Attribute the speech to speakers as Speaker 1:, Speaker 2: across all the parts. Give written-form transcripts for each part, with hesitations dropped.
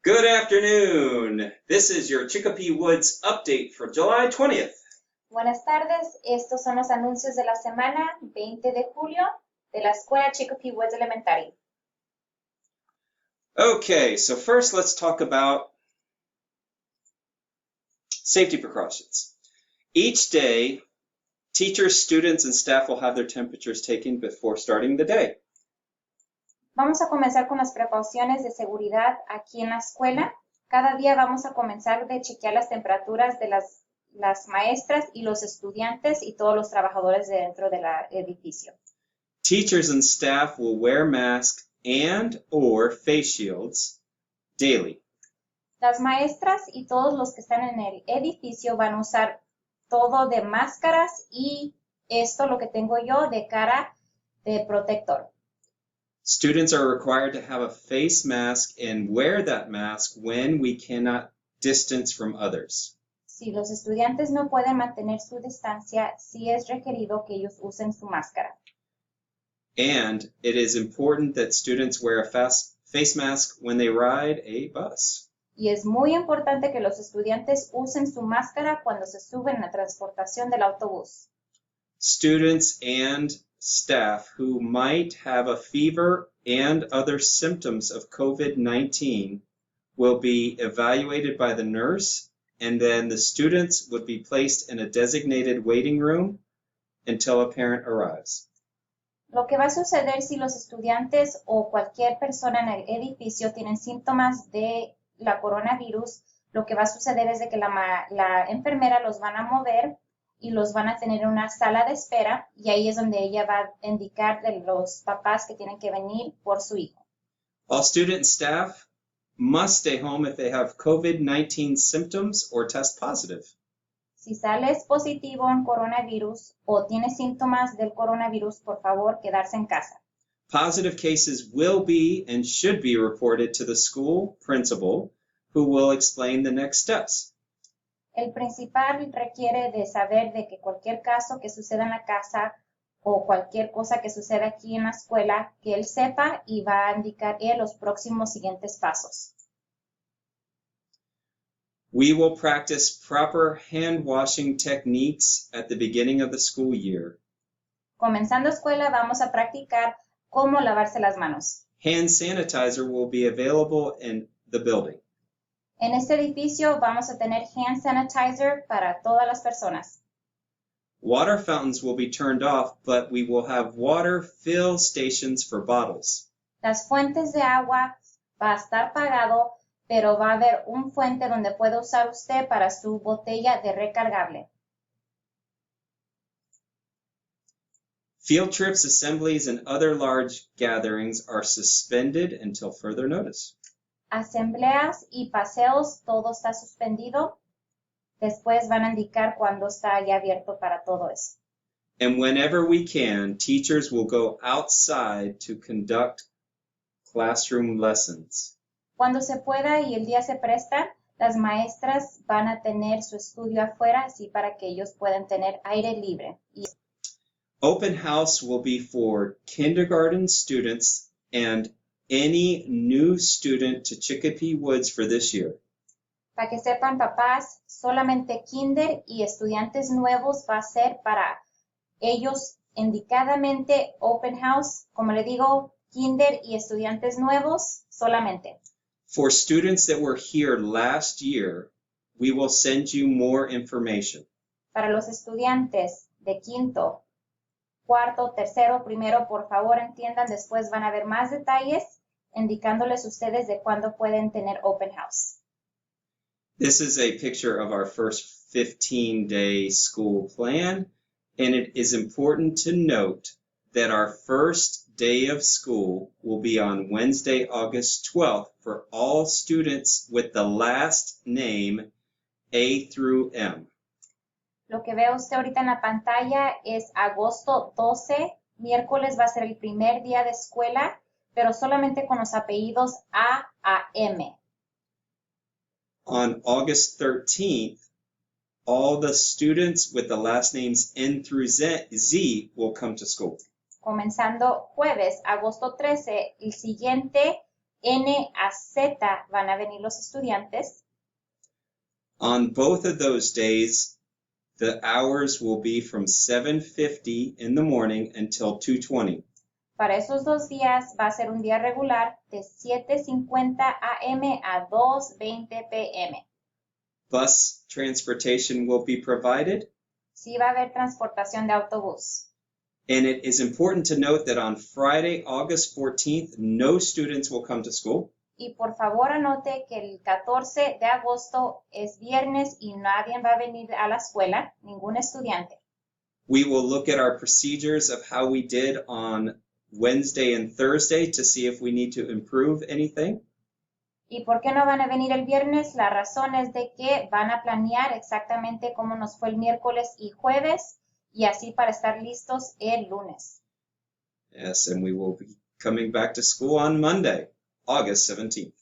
Speaker 1: Good afternoon. This is your Chicopee Woods update for July 20th.
Speaker 2: Buenas tardes, estos son los anuncios de la semana 20 de julio de la escuela Chicopee Woods Elementary.
Speaker 1: Okay, so first let's talk about safety precautions. Each day, teachers, students, and staff will have their temperatures taken before starting the day.
Speaker 2: Vamos a comenzar con las precauciones de seguridad aquí en la escuela. Cada día vamos a comenzar de chequear las temperaturas de las maestras y los estudiantes y todos los trabajadores de dentro del edificio.
Speaker 1: Teachers and staff will wear masks and or face shields daily.
Speaker 2: Las maestras y todos los que están en el edificio van a usar todo de máscaras y esto lo que tengo yo de cara de protector.
Speaker 1: Students are required to have a face mask and wear that mask when we cannot distance from others.
Speaker 2: Si los estudiantes no pueden mantener su distancia, sí es requerido que ellos usen su máscara.
Speaker 1: And it is important that students wear a face mask when they ride a bus.
Speaker 2: Y es muy importante que los estudiantes usen su máscara cuando se suben a la transportación del autobús.
Speaker 1: Students and staff who might have a fever and other symptoms of COVID-19 will be evaluated by the nurse, and then the students would be placed in a designated waiting room until a parent arrives.
Speaker 2: Lo que va a suceder si los estudiantes o cualquier persona en el edificio tienen síntomas de la coronavirus, lo que va a suceder es de que la enfermera los van a mover y los van a tener en una sala de espera y ahí es donde ella va a indicar de los papás que tienen que venir por su hijo.
Speaker 1: All student and staff must stay home if they have COVID-19 symptoms or test positive.
Speaker 2: Si sales positivo en coronavirus o tienes síntomas del coronavirus, por favor, quedarse en casa.
Speaker 1: Positive cases will be and should be reported to the school principal, who will explain the next steps.
Speaker 2: El principal requiere de saber de que cualquier caso que suceda en la casa o cualquier cosa que suceda aquí en la escuela, que él sepa y va a indicar él los próximos siguientes pasos.
Speaker 1: We will practice proper hand washing techniques at the beginning of the school year.
Speaker 2: Comenzando escuela, vamos a practicar cómo lavarse las manos.
Speaker 1: Hand sanitizer will be available in the building.
Speaker 2: En este edificio vamos a tener hand sanitizer para todas las personas.
Speaker 1: Water fountains will be turned off, but we will have water fill stations for bottles.
Speaker 2: Las fuentes de agua va a estar pagado, pero va a haber un fuente donde puede usar usted para su botella de recargable.
Speaker 1: Field trips, assemblies, and other large gatherings are suspended until further notice.
Speaker 2: Asambleas y paseos, todo está suspendido. Después van a indicar cuándo está ya abierto para todo eso.
Speaker 1: And whenever we can, teachers will go outside to conduct classroom lessons.
Speaker 2: Cuando se pueda y el día se presta, las maestras van a tener su estudio afuera, así para que ellos puedan tener aire libre.
Speaker 1: Open house will be for kindergarten students and any new student to Chicopee Woods for this year.
Speaker 2: Para que sepan, papás, solamente kinder y estudiantes nuevos va a ser para ellos indicadamente open house. Como le digo, kinder y estudiantes nuevos solamente.
Speaker 1: For students that were here last year, we will send you more information.
Speaker 2: Para los estudiantes de quinto, cuarto, tercero, primero, por favor entiendan, después van a haber más detalles indicándoles ustedes de cuándo pueden tener open house.
Speaker 1: This is a picture of our first 15-day school plan, and it is important to note that our first day of school will be on Wednesday, August 12th for all students with the last name A through M.
Speaker 2: Lo que ve usted ahorita en la pantalla es agosto 12, miércoles va a ser el primer día de escuela, pero solamente con los apellidos A a M.
Speaker 1: On August 13th, all the students with the last names N through Z will come to school.
Speaker 2: Comenzando jueves, agosto 13, el siguiente N a Z van a venir los estudiantes.
Speaker 1: On both of those days, the hours will be from 7:50 in the morning until 2:20.
Speaker 2: Para esos 2 días va a ser un día regular de 7:50 a.m. a 2:20 p.m.
Speaker 1: Bus transportation will be provided.
Speaker 2: Sí va a haber transportación de autobús.
Speaker 1: And it is important to note that on Friday, August 14th, no students will come to school.
Speaker 2: Y por favor anote que el 14 de agosto es viernes y nadie va a venir a la escuela, ningún estudiante.
Speaker 1: We will look at our procedures of how we did on Wednesday and Thursday to see if we need to improve anything.
Speaker 2: ¿Y por qué no van a venir el viernes? La razón es de que van a planear exactamente cómo nos fue el miércoles y jueves y así para estar listos el lunes.
Speaker 1: Yes, and we will be coming back to school on Monday, August 17th.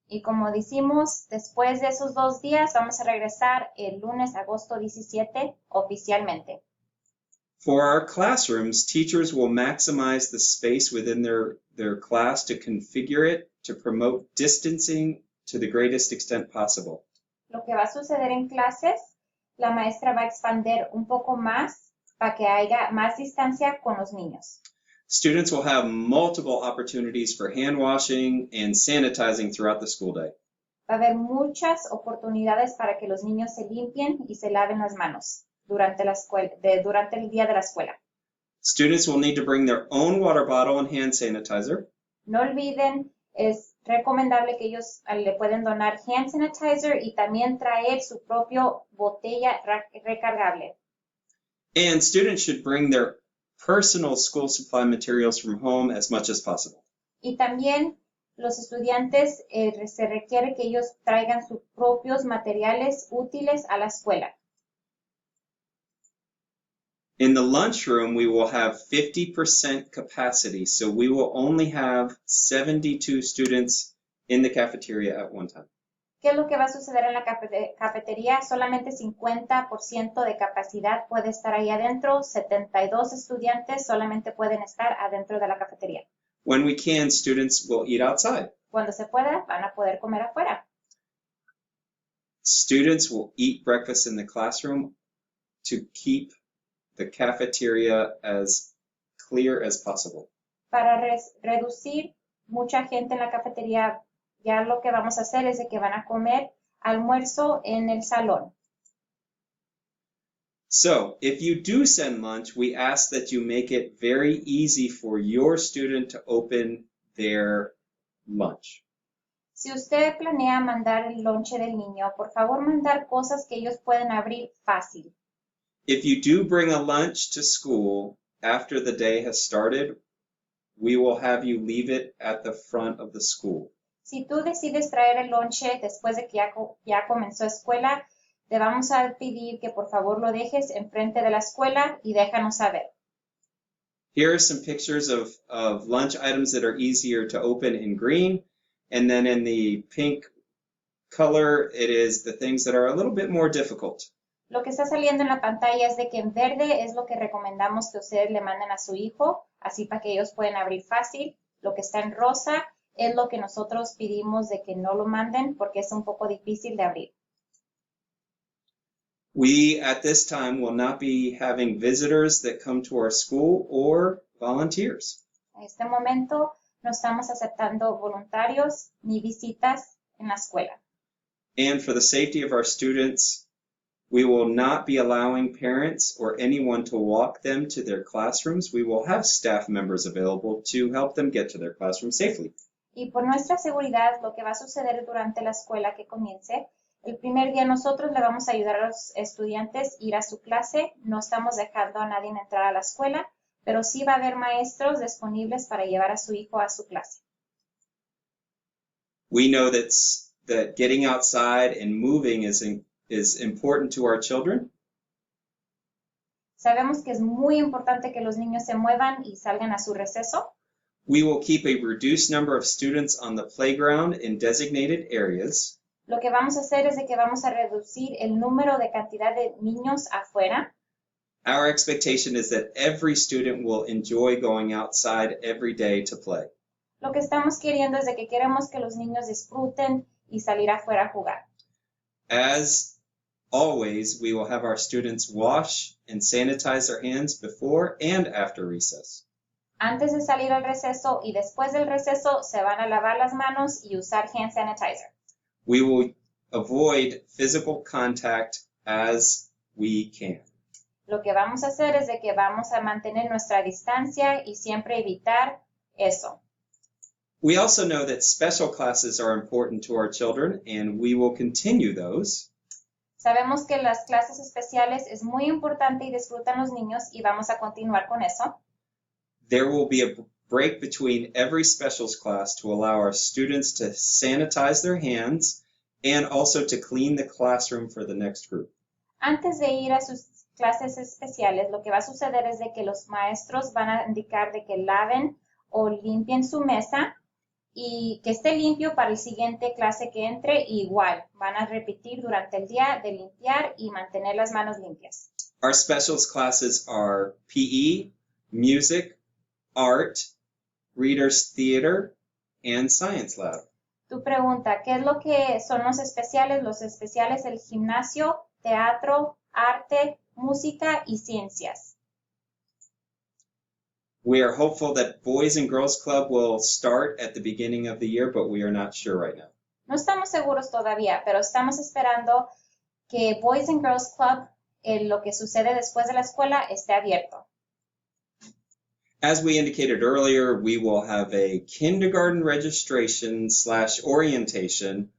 Speaker 2: Y como decimos, después de esos 2 días vamos a regresar el lunes, agosto 17, oficialmente.
Speaker 1: For our classrooms, teachers will maximize the space within their class to configure it to promote distancing to the greatest extent possible.
Speaker 2: Lo que va a suceder en clases, la maestra va a expandir un poco más para que haya más distancia con los niños.
Speaker 1: Students will have multiple opportunities for hand washing and sanitizing throughout the school day.
Speaker 2: Va a haber muchas oportunidades para que los niños se limpien y se laven las manos durante el día de la escuela.
Speaker 1: Students will need to bring their own water bottle and hand sanitizer.
Speaker 2: No olviden, es recomendable que ellos le pueden donar hand sanitizer y también traer su propio botella recargable.
Speaker 1: And students should bring their personal school supply materials from home as much as possible.
Speaker 2: Y también los estudiantes se requiere que ellos traigan sus propios materiales útiles a la escuela.
Speaker 1: In the lunchroom, we will have 50% capacity, so we will only have 72 students in the cafeteria at one time.
Speaker 2: ¿Qué es lo que va a suceder en la cafetería? Solamente 50% de capacidad puede estar ahí adentro, 72 estudiantes solamente pueden estar adentro de la cafetería.
Speaker 1: When we can, students will eat outside.
Speaker 2: Cuando se pueda, van a poder comer afuera.
Speaker 1: Students will eat breakfast in the classroom to keep the cafeteria as clear as possible.
Speaker 2: Para reducir mucha gente en la cafetería, ya lo que vamos a hacer es de que van a comer almuerzo en el salón.
Speaker 1: So, if you do send lunch, we ask that you make it very easy for your student to open their lunch.
Speaker 2: Si usted planea mandar el lonche del niño, por favor mandar cosas que ellos pueden abrir fácil.
Speaker 1: If you do bring a lunch to school after the day has started, we will have you leave it at the front of the school.
Speaker 2: Si tú decides traer el lonche después de que ya comenzó escuela, te vamos a pedir que por favor lo dejes enfrente de la escuela y déjanos saber.
Speaker 1: Here are some pictures of lunch items that are easier to open in green, and then in the pink color, it is the things that are a little bit more difficult.
Speaker 2: Lo que está saliendo en la pantalla es de que en verde es lo que recomendamos que ustedes le manden a su hijo, así para que ellos puedan abrir fácil. Lo que está en rosa es lo que nosotros pedimos de que no lo manden porque es un poco difícil de abrir.
Speaker 1: We, at this time, will not be having visitors that come to our school or volunteers.
Speaker 2: En este momento no estamos aceptando voluntarios ni visitas en la escuela.
Speaker 1: And for the safety of our students, we will not be allowing parents or anyone to walk them to their classrooms. We will have staff members available to help them get to their classroom safely.
Speaker 2: Y por nuestra seguridad, lo que va a suceder durante la escuela que comience, el primer día nosotros le vamos a ayudar a los estudiantes a ir a su clase. No estamos dejando a nadie entrar a la escuela, pero sí va a haber maestros disponibles para llevar a su hijo a su clase.
Speaker 1: We know that getting outside and moving is important to our children.
Speaker 2: Sabemos que es muy importante que los niños se muevan y salgan a su receso.
Speaker 1: We will keep a reduced number of students on the playground in designated areas.
Speaker 2: Lo que vamos a hacer es de que vamos a reducir el número de cantidad de niños afuera.
Speaker 1: Our expectation is that every student will enjoy going outside every day to play.
Speaker 2: Lo que estamos queriendo es de que queremos que los niños disfruten y salir afuera a jugar.
Speaker 1: As always, we will have our students wash and sanitize their hands before and after recess.
Speaker 2: Antes de salir al receso y después del receso se van a lavar las manos y usar hand sanitizer.
Speaker 1: We will avoid physical contact as we can.
Speaker 2: Lo que vamos a hacer es de que vamos a mantener nuestra distancia y siempre evitar eso.
Speaker 1: We also know that special classes are important to our children, and we will continue those.
Speaker 2: Sabemos que las clases especiales es muy importante y disfrutan los niños y vamos a continuar con eso.
Speaker 1: There will be a break between every specials class to allow our students to sanitize their hands and also to clean the classroom for the next group.
Speaker 2: Antes de ir a sus clases especiales, lo que va a suceder es de que los maestros van a indicar de que laven o limpien su mesa y que esté limpio para el siguiente clase que entre. Igual, van a repetir durante el día de limpiar y mantener las manos limpias.
Speaker 1: Our specials classes are PE, music, art, readers theater, and science lab.
Speaker 2: Tu pregunta, ¿qué es lo que son los especiales? Los especiales, el gimnasio, teatro, arte, música y ciencias.
Speaker 1: We are hopeful that Boys and Girls Club will start at the beginning of the year, but we are not sure right now.
Speaker 2: No estamos seguros todavía, pero estamos esperando que Boys and Girls Club, lo que sucede después de la escuela, esté abierto.
Speaker 1: As we indicated earlier, we will have a kindergarten registration/orientation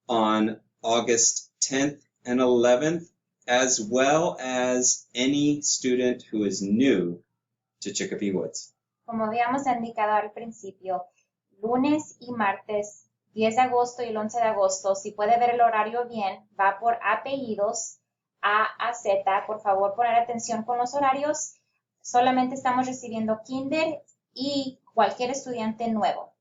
Speaker 1: on August 10th and 11th, as well as any student who is new to Chicopee Woods.
Speaker 2: Como habíamos indicado al principio, lunes y martes, 10 de agosto y el 11 de agosto, si puede ver el horario bien, va por apellidos A a Z. Por favor, poner atención con los horarios. Solamente estamos recibiendo kinder y cualquier estudiante nuevo.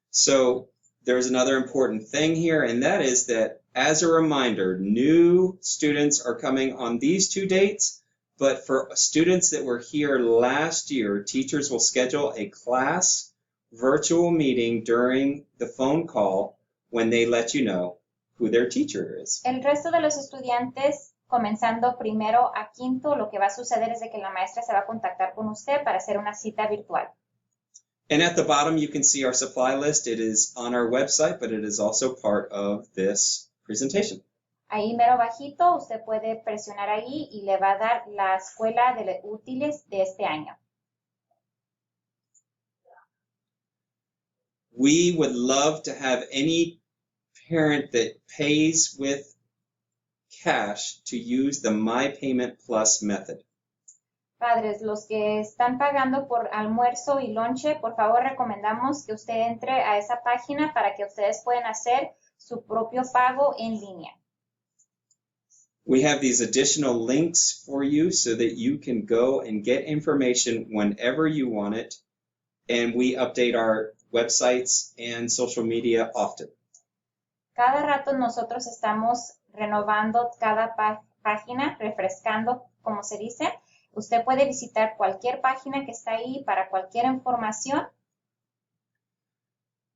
Speaker 1: So there's another important thing here, and that is that, as a reminder, new students are coming on these two dates, but for students that were here last year, teachers will schedule a class virtual meeting during the phone call when they let you know who their teacher is.
Speaker 2: El resto de los estudiantes, comenzando primero a quinto, lo que va a suceder es de que la maestra se va a contactar con usted para hacer una cita virtual.
Speaker 1: And at the bottom, you can see our supply list. It is on our website, but it is also part of this presentation.
Speaker 2: Ahí mero bajito, usted puede presionar ahí y le va a dar la escuela de útiles de este año.
Speaker 1: We would love to have any parent that pays with cash to use the MyPayment Plus method.
Speaker 2: Padres, los que están pagando por almuerzo y lonche, por favor recomendamos que usted entre a esa página para que ustedes puedan hacer su propio pago en línea.
Speaker 1: We have these additional links for you so that you can go and get information whenever you want it, and we update our websites and social media often.
Speaker 2: Cada rato nosotros estamos renovando cada página, refrescando, como se dice. Usted puede visitar cualquier página que está ahí para cualquier información.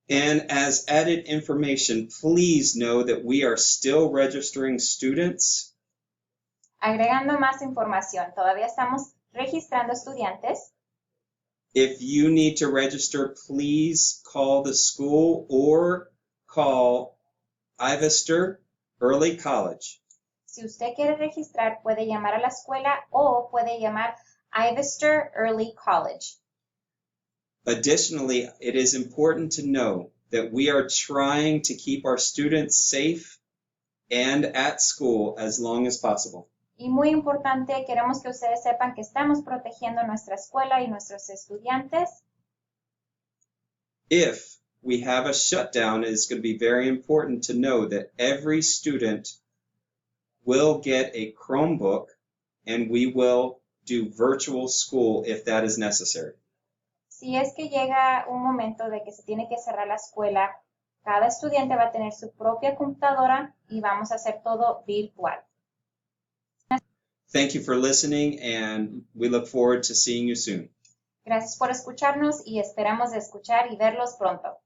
Speaker 1: And as added information, please know that we are still registering students.
Speaker 2: Agregando más información, todavía estamos registrando estudiantes.
Speaker 1: If you need to register, please call the school or call Ivester Early College.
Speaker 2: Si usted quiere registrar, puede llamar a la escuela o puede llamar Ivester Early College.
Speaker 1: Additionally, it is important to know that we are trying to keep our students safe and at school as long as possible.
Speaker 2: Y muy importante, queremos que ustedes sepan que estamos protegiendo nuestra escuela y nuestros estudiantes.
Speaker 1: If we have a shutdown, it is going to be very important to know that every student will get a Chromebook, and we will do virtual school if that is necessary.
Speaker 2: Si es que llega un momento de que se tiene que cerrar la escuela, cada estudiante va a tener su propia computadora y vamos a hacer todo virtual.
Speaker 1: Thank you for listening, and we look forward to seeing you soon.
Speaker 2: Gracias por escucharnos y esperamos escuchar y verlos pronto.